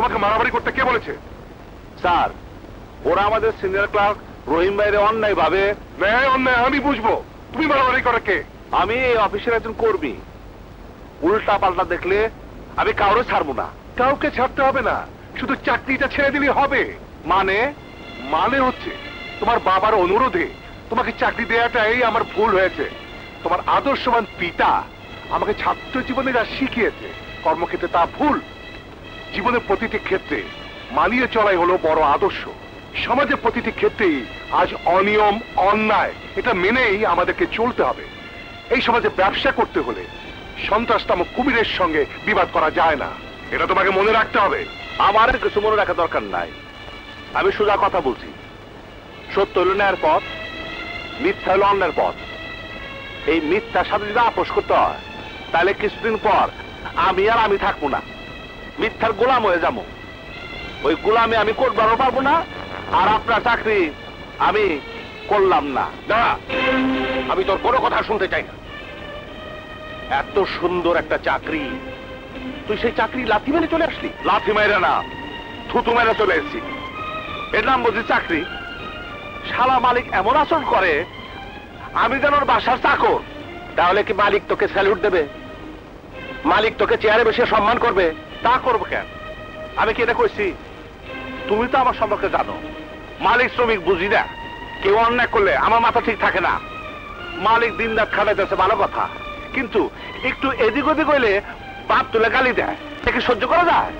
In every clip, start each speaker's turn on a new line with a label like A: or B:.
A: তোমাকে মারামারি করতে কে বলেছে?
B: স্যার, ওরা আমাদের সিনিয়র ক্লার্ক রহিম ভাইরে অন্যায় ভাবে।
A: অন্যায় আমি বুঝবো, তুমি মারামারি করে কে?
B: আমি এই অফিসের একজন কর্মী। উল্টা পাল্টা দেখলে আমি কাউরে ছাড়বো না।
A: কাউকে ছাড়তে হবে না, শুধু চাকরিটা ছেড়ে দিলে হবে। মানে হচ্ছে তোমার বাবার অনুরোধে তোমাকে চাকরি দেওয়াটাই আমার ভুল হয়েছে। তোমার আদর্শবান পিতা আমাকে ছাত্র জীবনে যা শিখিয়েছে কর্মক্ষেত্রে তা ভুল। জীবনের প্রতিটি ক্ষেত্রে মানিয়ে চলাই হলো বড় আদর্শ। সমাজের প্রতিটি ক্ষেত্রেই আজ অনিয়ম, অন্যায় এটা মেনেই আমাদেরকে চলতে হবে। এই সমাজে ব্যবসা করতে হলে সন্ত্রাস নামক কুমিরের সঙ্গে বিবাদ করা যায় না, এটা তোমাকে মনে রাখতে হবে।
B: আমার কিছু মনে রাখা দরকার নাই, আমি সোজা কথা বলছি। সত্য হলো ন্যায়ের পথ, মিথ্যা হলো অন্যের পথ। এই মিথ্যার সাথে যদি আপোষ করতে হয় তাহলে কিছুদিন পর আমি থাকবো না, মিথ্যার গোলাম হয়ে যাবো। ওই গোলামি আমি করবারও পারবো না, আর আপনার চাকরি আমি করলাম না।
A: না, আমি তোর কোনো কথা শুনতে চাই না।
B: এত সুন্দর একটা চাকরি, তুই সেই চাকরি লাথি মেরে চলে আসলি? লাথি মেরে না, থুতু মেরে চলে এসেছি। এর নাম বুঝি চাকরি? শালা মালিক এমন আচরণ করে আমি যেন ওর বাসার চাকর। তাহলে কি মালিক তোকে স্যালুট দেবে? মালিক তোকে চেয়ারে বসে সম্মান করবে? তা করবো কেন? আমি কি এটা কইছি? তুমি তো আমার সম্পর্কে জানো, মালিক শ্রমিক বুঝি না। কেউ অন্যায় করলে আমার মাথা ঠিক থাকে না। মালিক দিন রাত খাটাইতেছে ভালো কথা, কিন্তু একটু এদিক ওদিক হইলে বাপ তুলে গালি দেয়, একে সহ্য করা যায়?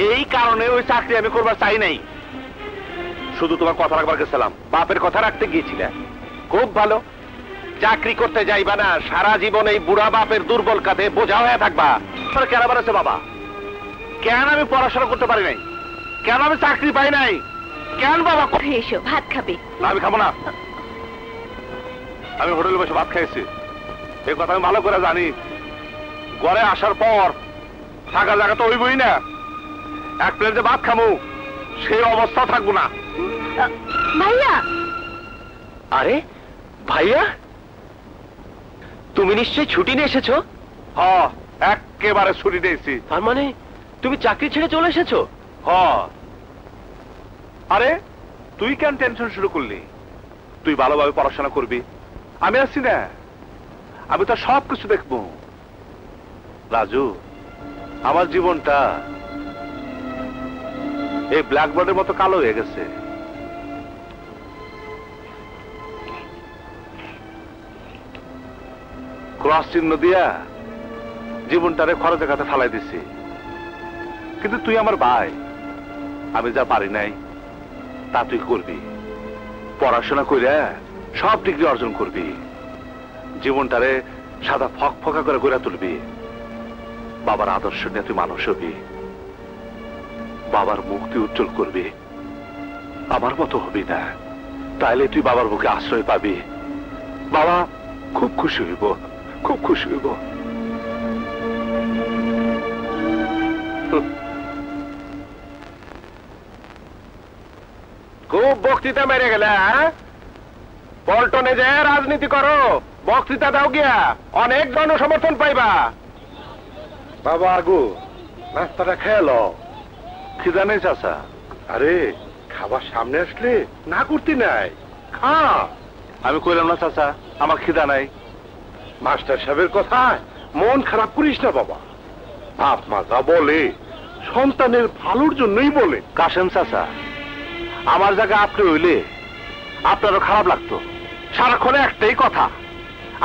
B: এই কারণে ওই চাকরি আমি করবার চাই নাই। শুধু তোমার কথা রাখবার গেছিলাম, বাপের কথা রাখতে গিয়েছিলে। খুব ভালো, চাকরি করতে যাইবা না, সারা জীবন এই বুড়া বাপের দুর্বল কাঁধে বোঝা হয়ে থাকবা। কেন বাড়াচ্ছে বাবা? কেন আমি পড়াশোনা করতে পারি নাই? কেন আমি চাকরি পাই নাই? কেন বাবা?
C: এসো, ভাত খাবে?
B: আমি খাবো না, আমি হোটেলে বসে ভাত খাইছি। এই কথা আমি ভালো করে জানি। ঘরে আসার পর থাকা জায়গা তো হইবই না, এক প্লেটে ভাত খামু সেই অবস্থা থাকবো না।
C: ভাইয়া!
B: আরে ভাইয়া, তুমি নিশ্চয়ই ছুটি নিয়ে এসেছো? হ্যাঁ, একেবারে ছুটি নিয়েছি। তার মানে তুমি চাকরি ছেড়ে চলে এসেছো? হ্যাঁ। আরে তুই কেন টেনশন শুরু করলি? তুই ভালোভাবে পড়াশোনা করবি, আমি আছি না, আমি তো সব কিছু দেখবো। রাজু, আমার জীবনটা এই ব্ল্যাকবোর্ডের মতো কালো হয়ে গেছে। ক্রস চিহ্ন দিয়া জীবনটারে খরচে খাতে ফালাই দিছি। কিন্তু তুই আমার ভাই, আমি যা পারি নাই তা তুই করবি। পড়াশোনা কইরা সব ডিগ্রি অর্জন করবি, জীবনটারে সাদা ফক ফকা করে গড়ে তুলবি। বাবার আদর্শ নিয়ে তুই মানুষ হবি, বাবার মুখ তুই উজ্জ্বল করবি। আমার মতো হবি না, তাইলে তুই বাবার বুকে আশ্রয় পাবি। বাবা খুব খুশি হইব, খুব খুশি হইব। খুব বক্তৃতা মেরে গেলে, পল্টনে যে রাজনীতি করো, বক্তৃতা দাও গিয়া, অনেক জনসমর্থন পাইবা।
A: বাবা আগু, নাস্তাটা খেয়ালো।
B: খিদা নেই চাচা?
A: আরে খাবার সামনে আসলে না করতে নাই, খা।
B: আমি কইলাম না চাচা, আমার খিদা নাই।
A: মাস্টার সাহেবের কথায় মন খারাপ করিস না বাবা। বাপ মা যা বলে সন্তানের ভালোর জন্যই বলে।
B: কাশেম চাচা, আমার জায়গায় আপনি হইলে আপনারও খারাপ লাগতো। সারাক্ষণ একটাই কথা,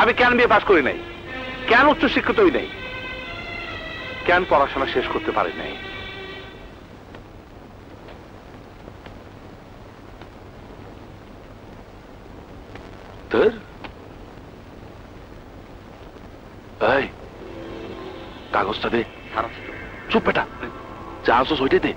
B: আমি কেন বিয়ে পাস করি নাই, কেন উচ্চ শিক্ষিত হই নাই, কেন পড়াশোনা শেষ করতে পারি নাই। এই কাগজটা দে। চুপ বেটা, যা আসো ওইটাই দে।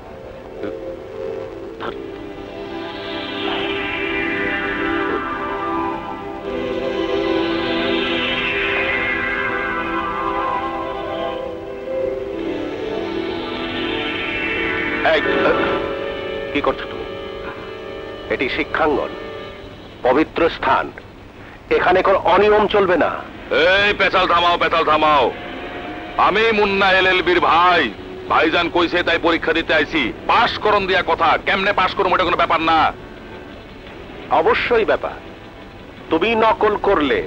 B: কি করছো তুমি? এটি শিক্ষাঙ্গন, পবিত্র স্থান, এখানে কোন অনিয়ম চলবে না। এই পেছাল থামাও, পেছাল থামাও। আমি মুন্না এলএলবির ভাই, ভাইজান কইছে তাই পরীক্ষা দিতে আইছি, পাশ করন দিয়া কথা, কেমনে পাশ করুম এটা কোনো ব্যাপার না।
D: অবশ্যই ব্যাপার। তুমি নকল করলে,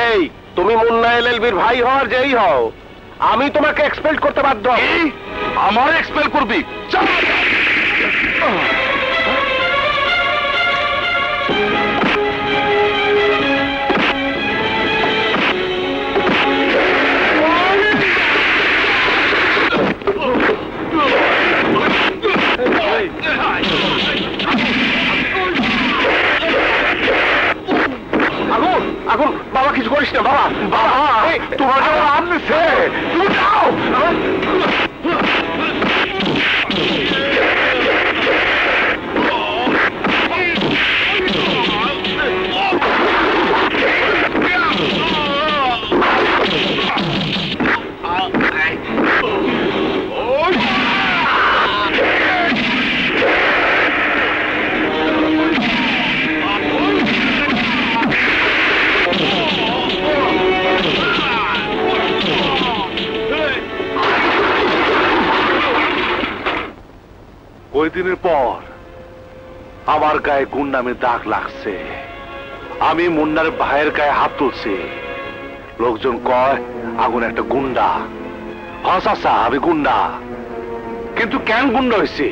D: এই তুমি মুন্না এলএলবির ভাই হওয়ার যেই হও, আমি তোমাকে এক্সপেল করতে বাধ্য।
B: এই আমার এক্সপেল করবি? চল।
D: আগুন আগুন, বাবা কিছু করিস না বাবা। বাবা তোমার আনছে, তুমি যাও।
A: ওই দিনের পর আমার গায়ে গুন্ডামের দাগ লাগছে। আমি মুন্নার ভাইয়ের গায়ে হাত তুলছি। লোকজন কয় আগুন একটা গুন্ডা। হাসা আমি গুন্ডা, কিন্তু কেন গুন্ডা হয়েছি?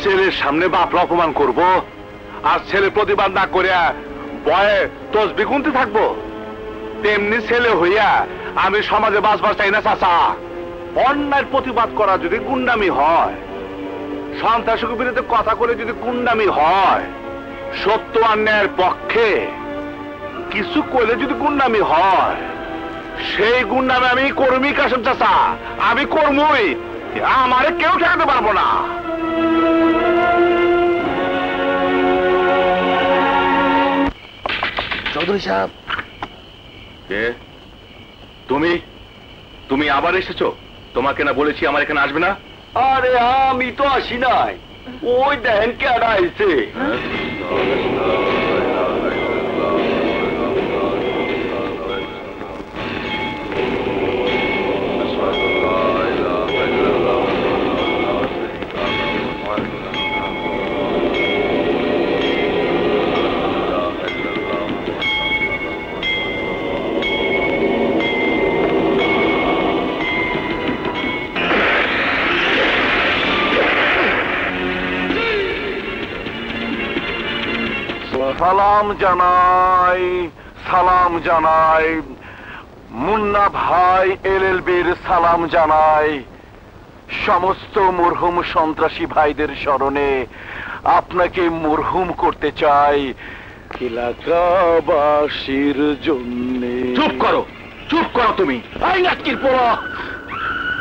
A: ছেলের সামনে বাপরা অপমান করব, আর ছেলে প্রতিবাদ না করিয়া ভয়ে তসবি গুনতে থাকবো? তেমনি ছেলে হইয়া আমি সমাজে বাঁচবার চাই না চাচা। অন্যায়ের প্রতিবাদ করা যদি গুন্ডামি হয়, সন্ত্রাসের বিরুদ্ধে কথা বলে যদি গুন্ডামি হয়, সত্য অন্যায়ের পক্ষে কিছু কইলে যদি গুন্ডামি হয়, সেই গুন্ডামি আমি কর্মী কাশেম চাচা, আমি কর্মই। আমারে কেউ ঠেকাতে পারবো না।
D: চৌধুরী সাহেব।
B: কে তুমি? তুমি আবার এসেছো? তোমাকে না বলেছি আমার এখানে আসবে না?
D: আরে আমি তো আসি নাই, ওই দেখেন কেডা আইছে। সালাম জানাই, সালাম জানাই, মুন্না ভাই এলএলবির সালাম জানাই। সমস্ত মরহুম সন্ত্রাসী ভাইদের স্মরণে আপনাকে মরহুম করতে চাই এলাকাবাসীর জন্যে।
B: চুপ করো, চুপ করো তুমি।
D: এই নাটকির পোড়া,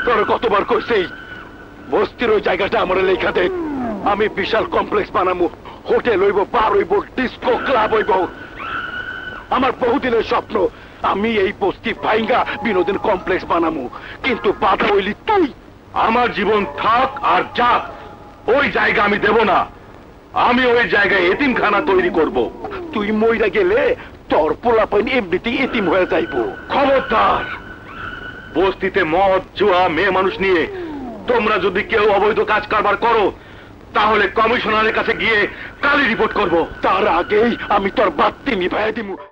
D: তোর কতবার কইছি বস্তির ওই জায়গাটা আমার লেখা দে। আমি বিশাল কমপ্লেক্স বানাবো, হোটেল হইব, বার হইব, ডিস্কো ক্লাব হইব। আমার বহুদিনের স্বপ্ন আমি এই বস্তি ভাইঙ্গা বিনোদন কমপ্লেক্স বানাবো, কিন্তু বাধা হইলি তুই।
B: আমার জীবন থাক আর যাক, ওই জায়গা আমি দেব না। আমি ওই জায়গায় এতিমখানা তৈরি করব।
D: তুই মইরা গেলে তোর পোলাপাইন এমনিতেই এতিম হয়ে যাইব।
B: খবরদার, বস্তিতে মদ জুয়া মেয়ে মানুষ নিয়ে তোমরা যদি কেউ অবৈধ কাজ কারবার করো, তাহলে কমিশনারের কাছে গিয়ে কালি রিপোর্ট করব।
D: তার আগেই আমি তোর বাত্তি নিভাইয়া দিমু।